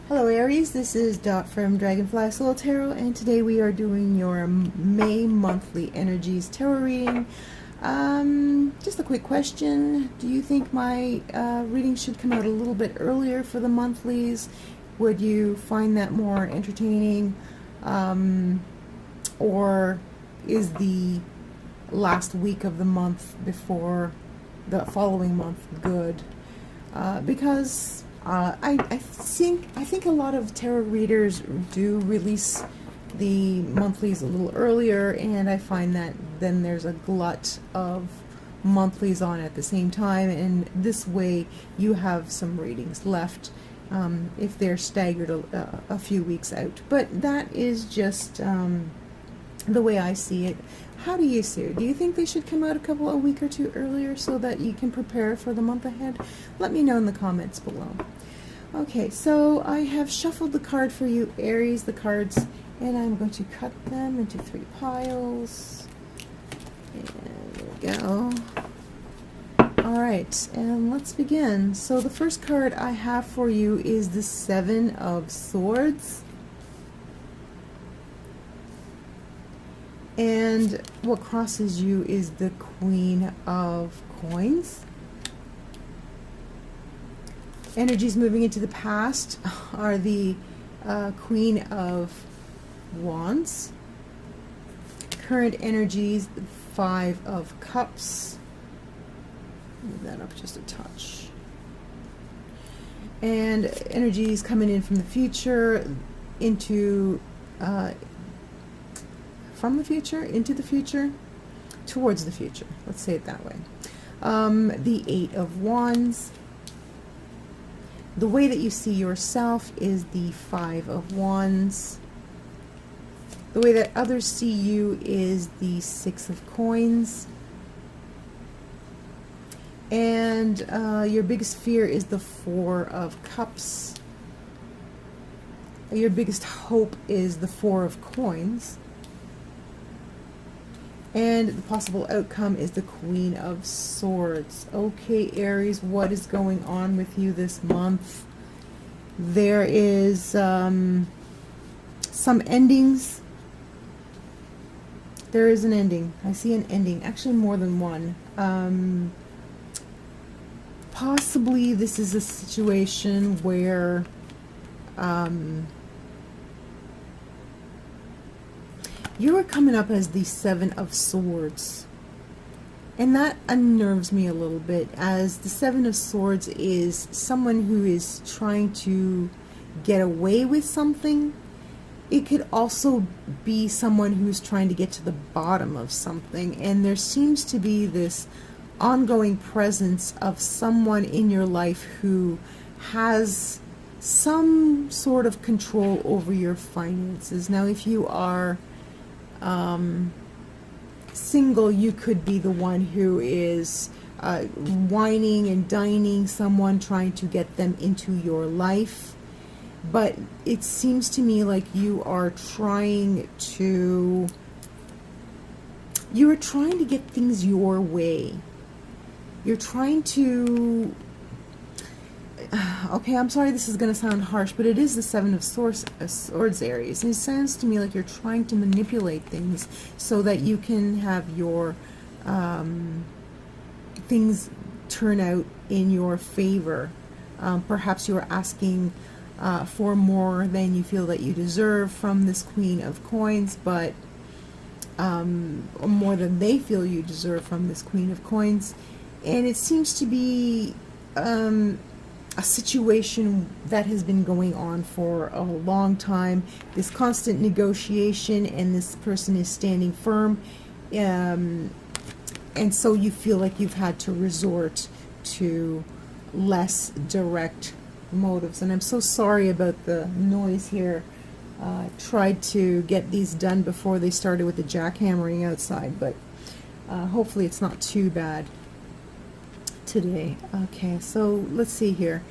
Hello Aries, this is Dot from Dragonfly Soul Tarot, and today we are doing your May monthly energies tarot reading. Just a quick question. Do you think my reading should come out a little bit earlier for the monthlies? Would you find that more entertaining? Or is the last week of the month before the following month good? Because I think a lot of tarot readers do release the monthlies a little earlier, and I find that then there's a glut of monthlies on at the same time, and this way you have some readings left if they're staggered a few weeks out. But that is just the way I see it. How do you see it? Do you think they should come out a week or two earlier so that you can prepare for the month ahead? Let me know in the comments below. Okay, so I have shuffled the card for you, Aries, the cards, and I'm going to cut them into 3 piles. And there we go. Alright, and let's begin. So the first card I have for you is the 7 of Swords. And what crosses you is the Queen of Coins. Energies moving into the past are the Queen of Wands. Current energies, 5 of Cups. Move that up just a touch. And energies coming in from the future into from the future into the future, towards the future. Let's say it that way. The 8 of Wands. The way that you see yourself is the 5 of Wands. The way that others see you is the 6 of Coins. And your biggest fear is the 4 of Cups. Your biggest hope is the 4 of Coins. And the possible outcome is the Queen of Swords. Okay, Aries, what is going on with you this month? There is some endings. There is an ending. I see an ending. Actually, more than one. Possibly this is a situation where you are coming up as the 7 of Swords, and that unnerves me a little bit, as the 7 of Swords is someone who is trying to get away with something. It could also be someone who's trying to get to the bottom of something, and there seems to be this ongoing presence of someone in your life who has some sort of control over your finances. Now, if you are single, you could be the one who is whining and dining someone, trying to get them into your life. But it seems to me like you are trying to get things your way. You're trying to okay, I'm sorry this is going to sound harsh, but it is the 7 of Swords, Aries. And it sounds to me like you're trying to manipulate things so that you can have your things turn out in your favor. Perhaps you're asking for more than you feel that you deserve from this Queen of Coins, but more than they feel you deserve from this Queen of Coins. And it seems to be a situation that has been going on for a long time, this constant negotiation, and this person is standing firm, and so you feel like you've had to resort to less direct motives. And I'm so sorry about the noise here. I tried to get these done before they started with the jackhammering outside, but hopefully it's not too bad today. Okay, so let's see here.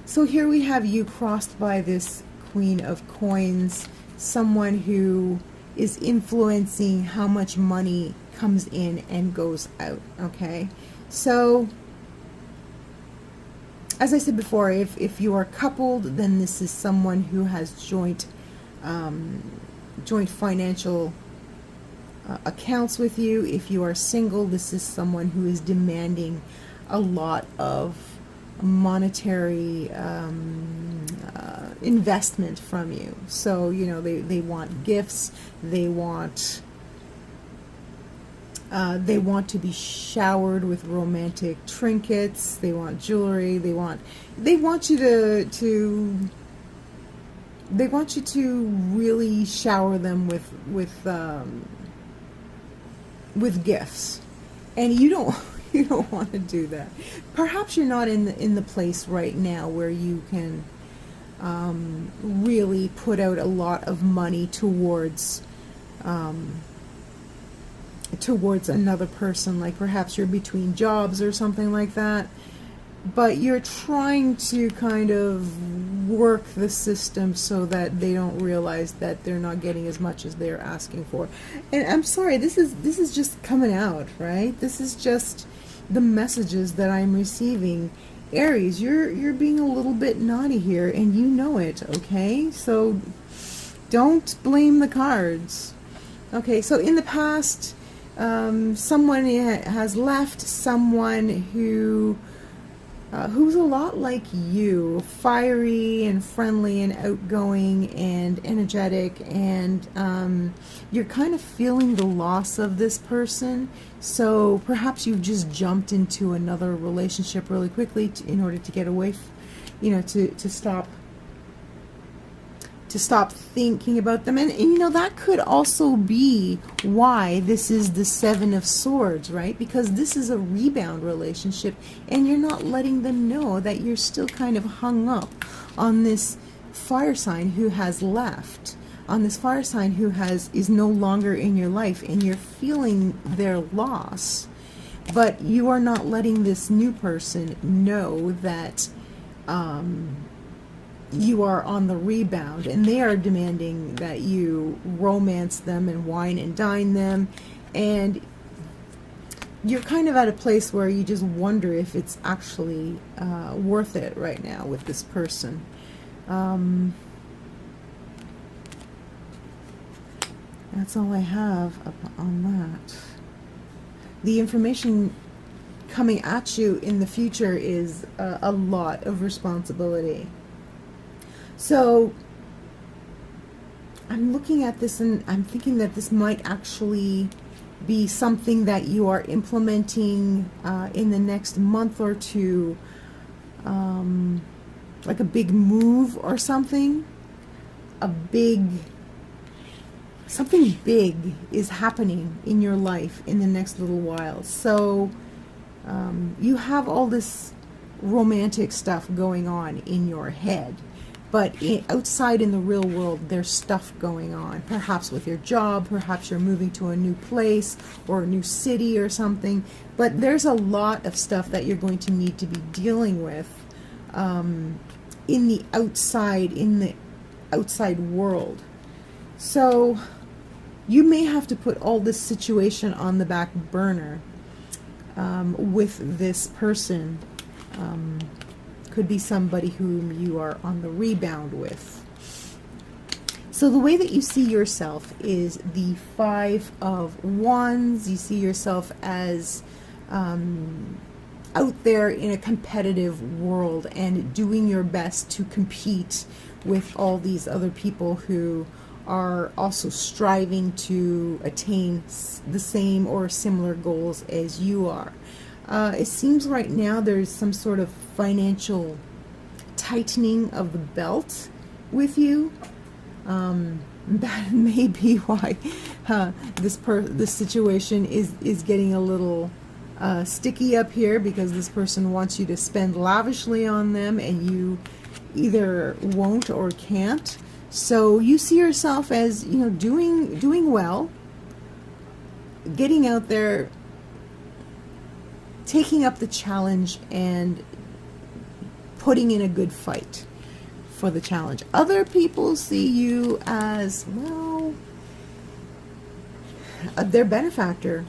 So here we have you crossed by this Queen of Coins, someone who is influencing how much money comes in and goes out. Okay, so as I said before, if you are coupled, then this is someone who has joint financial accounts with you. If you are single, this is someone who is demanding a lot of monetary investment from you. So, you know, they want gifts, they want to be showered with romantic trinkets, they want jewelry, they want you to really shower them with gifts. And you don't want to do that. Perhaps you're not in the place right now where you can really put out a lot of money towards another person. Like perhaps you're between jobs or something like that, but you're trying to kind of work the system so that they don't realize that they're not getting as much as they're asking for. And I'm sorry, this is just coming out, right? This is just the messages that I'm receiving. Aries, you're being a little bit naughty here, and you know it, okay? So don't blame the cards. Okay, so in the past, someone has left someone who's a lot like you, fiery and friendly and outgoing and energetic, and you're kind of feeling the loss of this person. So perhaps you've just jumped into another relationship really quickly in order to get away, to stop thinking about them. And you know, that could also be why this is the Seven of Swords, right? Because this is a rebound relationship, and you're not letting them know that you're still kind of hung up on this fire sign who has left, on this fire sign who is no longer in your life, and you're feeling their loss, but you are not letting this new person know that you are on the rebound, and they are demanding that you romance them and wine and dine them, and you're kind of at a place where you just wonder if it's actually worth it right now with this person. That's all I have on that. The information coming at you in the future is a lot of responsibility. So I'm looking at this and I'm thinking that this might actually be something that you are implementing in the next month or two, like a big move or something. Something big is happening in your life in the next little while. So you have all this romantic stuff going on in your head, but outside in the real world, there's stuff going on. Perhaps with your job, perhaps you're moving to a new place or a new city or something. But there's a lot of stuff that you're going to need to be dealing with in the outside world. So you may have to put all this situation on the back burner with this person. Could be somebody whom you are on the rebound with. So the way that you see yourself is the Five of Wands. You see yourself as out there in a competitive world and doing your best to compete with all these other people who are also striving to attain the same or similar goals as you are. It seems right now there's some sort of financial tightening of the belt with you. That may be why this situation is getting a little sticky up here, because this person wants you to spend lavishly on them and you either won't or can't. So you see yourself as, doing well, getting out there, taking up the challenge and putting in a good fight for the challenge. Other people see you as, well, their benefactor.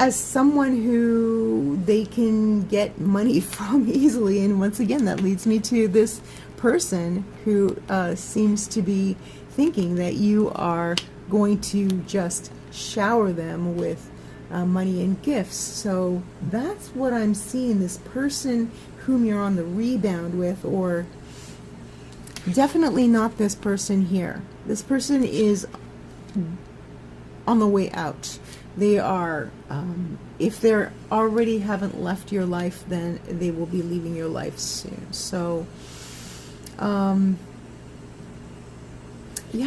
as someone who they can get money from easily. And once again, that leads me to this person who seems to be thinking that you are going to just shower them with money and gifts. So that's what I'm seeing. This person whom you're on the rebound with, or definitely not this person here. This person is on the way out. They are, if they're already haven't left your life, then they will be leaving your life soon. So, yeah,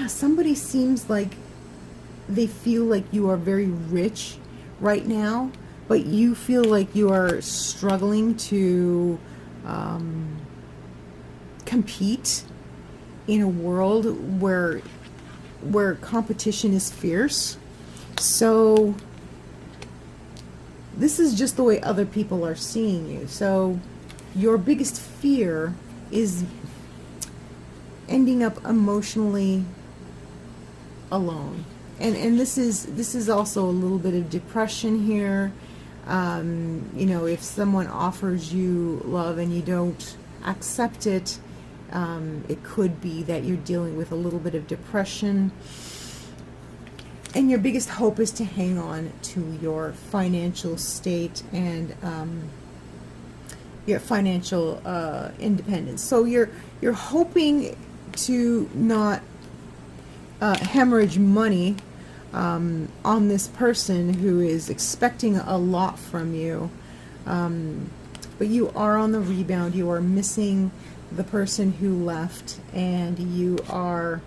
somebody seems like they feel like you are very rich right now, but you feel like you are struggling to compete in a world where competition is fierce. So this is just the way other people are seeing you. So your biggest fear is ending up emotionally alone. And this is also a little bit of depression here. You know, if someone offers you love and you don't accept it, it could be that you're dealing with a little bit of depression. And your biggest hope is to hang on to your financial state and your financial independence. So you're hoping to not hemorrhage money on this person who is expecting a lot from you. But you are on the rebound. You are missing the person who left, and you are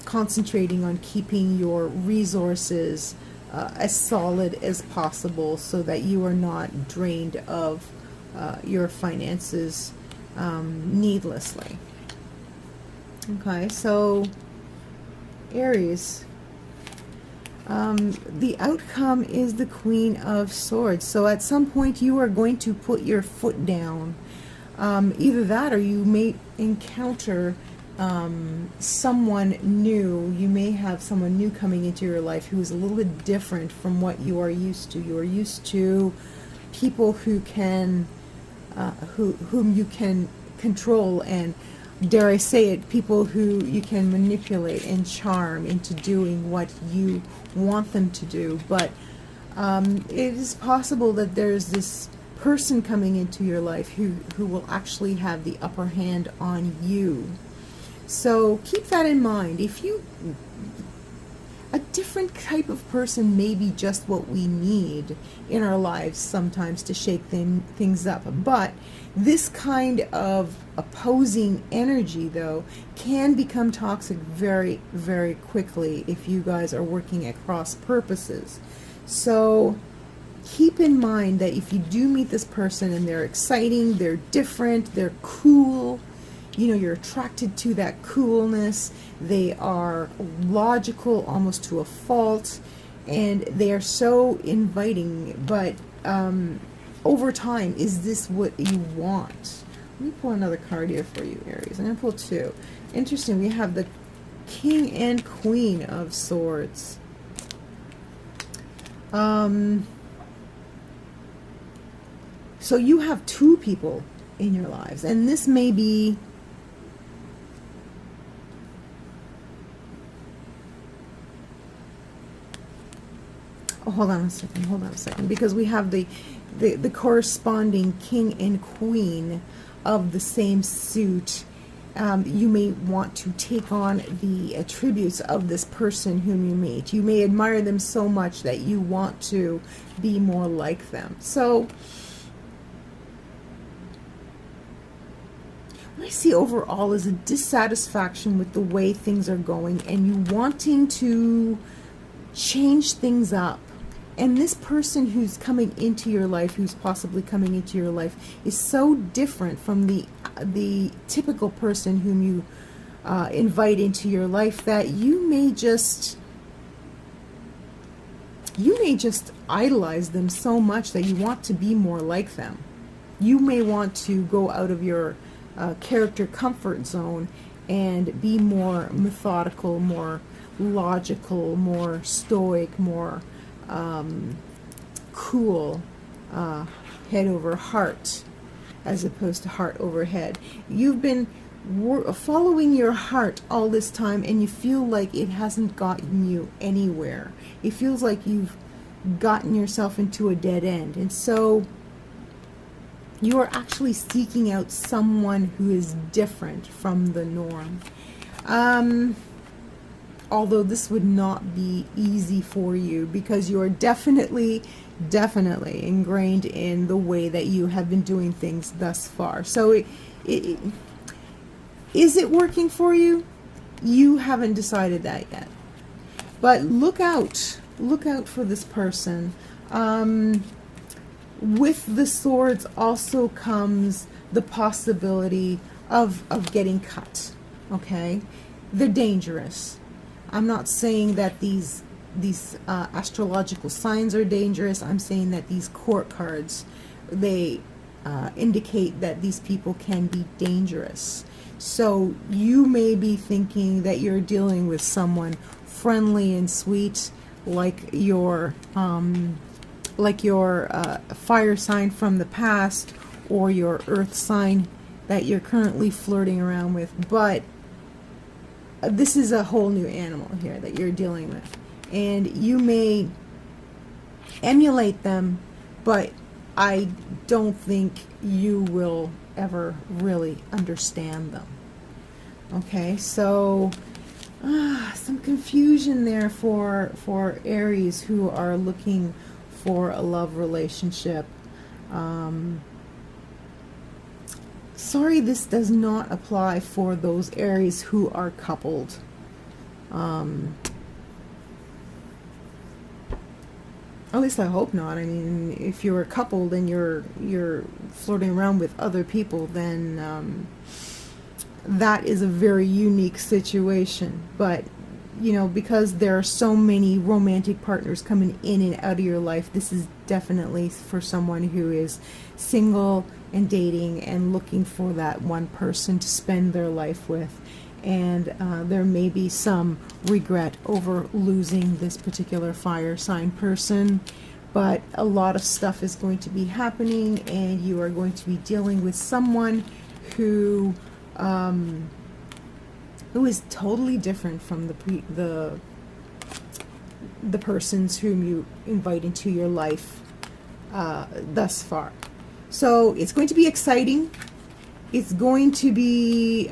concentrating on keeping your resources as solid as possible so that you are not drained of your finances needlessly. Okay, so Aries, the outcome is the Queen of Swords. So at some point you are going to put your foot down. Either that, or you may encounter someone new. You may have someone new coming into your life who is a little bit different from what you are used to. You are used to people who can, whom you can control, and dare I say it, people who you can manipulate and charm into doing what you want them to do. But it is possible that there's this person coming into your life who will actually have the upper hand on you. So keep that in mind. If you, a different type of person may be just what we need in our lives sometimes to shake things up. But this kind of opposing energy, though, can become toxic very, very quickly if you guys are working at cross purposes. So keep in mind that if you do meet this person and they're exciting, they're different, they're cool, you know, you're attracted to that coolness, they are logical almost to a fault, and they are so inviting, but over time, is this what you want? Let me pull another card here for you, Aries. I'm going to pull two. Interesting, we have the King and Queen of Swords. So you have two people in your lives, and this may be hold on a second, because we have the corresponding king and queen of the same suit. You may want to take on the attributes of this person whom you meet. You may admire them so much that you want to be more like them. So what I see overall is a dissatisfaction with the way things are going, and you wanting to change things up. And this person who's coming into your life, who's possibly coming into your life, is so different from the typical person whom you invite into your life that you may just idolize them so much that you want to be more like them. You may want to go out of your character comfort zone and be more methodical, more logical, more stoic, more cool, head over heart, as opposed to heart over head. You've been following your heart all this time, and you feel like it hasn't gotten you anywhere. It feels like you've gotten yourself into a dead end, and so you are actually seeking out someone who is different from the norm. Although this would not be easy for you, because you are definitely ingrained in the way that you have been doing things thus far. So is it working for you? You haven't decided that yet. But look out for this person. With the swords also comes the possibility of getting cut. Okay? They're dangerous. I'm not saying that these astrological signs are dangerous. I'm saying that these court cards, they indicate that these people can be dangerous. So you may be thinking that you're dealing with someone friendly and sweet, like your fire sign from the past, or your earth sign that you're currently flirting around with. But this is a whole new animal here that you're dealing with, and you may emulate them, but I don't think you will ever really understand them. Okay, so some confusion there for Aries who are looking for a love relationship. Sorry, this does not apply for those Aries who are coupled. At least I hope not. I mean, if you're coupled and you're flirting around with other people, then that is a very unique situation. But you know, because there are so many romantic partners coming in and out of your life, this is definitely for someone who is single and dating and looking for that one person to spend their life with. And there may be some regret over losing this particular fire sign person, but a lot of stuff is going to be happening, and you are going to be dealing with someone who is totally different from the persons whom you invite into your life thus far. So it's going to be exciting. It's going to be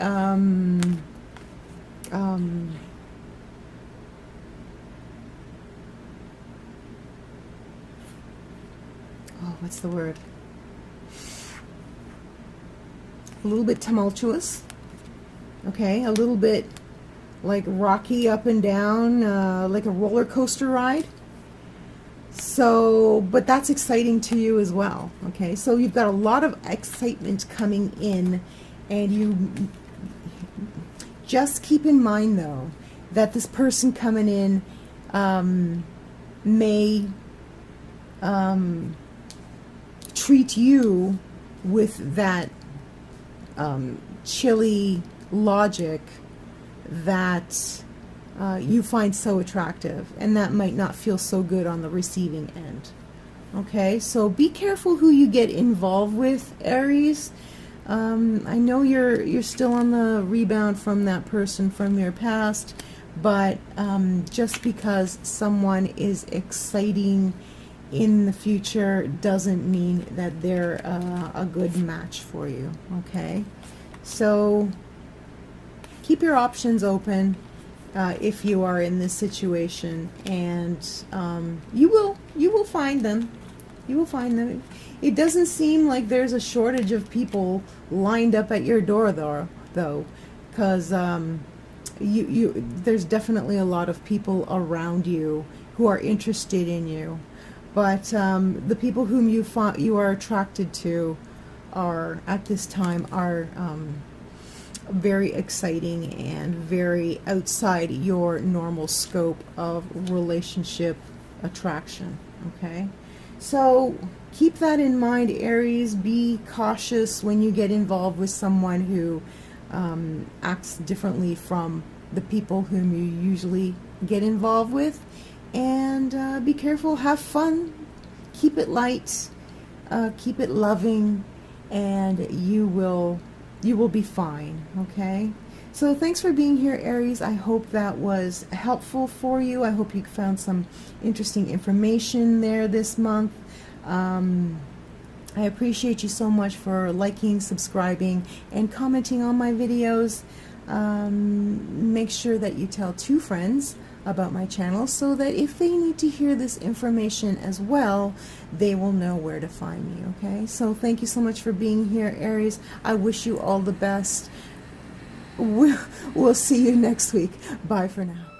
what's the word? A little bit tumultuous. Okay, a little bit like rocky up and down, like a roller coaster ride. So, but that's exciting to you as well. Okay, so you've got a lot of excitement coming in, and you just keep in mind though that this person coming in may treat you with that chilly logic that you find so attractive, and that might not feel so good on the receiving end. Okay, so be careful who you get involved with, Aries. I know you're still on the rebound from that person from your past, but just because someone is exciting in the future doesn't mean that they're a good match for you. Okay, so keep your options open if you are in this situation, and you will find them. You will find them. It doesn't seem like there's a shortage of people lined up at your door, though, because there's definitely a lot of people around you who are interested in you. But the people whom you are attracted to are at this time are very exciting and very outside your normal scope of relationship attraction. Okay, so keep that in mind, Aries. Be cautious when you get involved with someone who acts differently from the people whom you usually get involved with, and be careful, have fun, keep it light, keep it loving, and you will be fine, okay? So thanks for being here, Aries. I hope that was helpful for you. I hope you found some interesting information there this month. I appreciate you so much for liking, subscribing, and commenting on my videos. Make sure that you tell 2 friends about my channel so that if they need to hear this information as well, they will know where to find me, okay? So thank you so much for being here, Aries. I wish you all the best. We'll see you next week. Bye for now.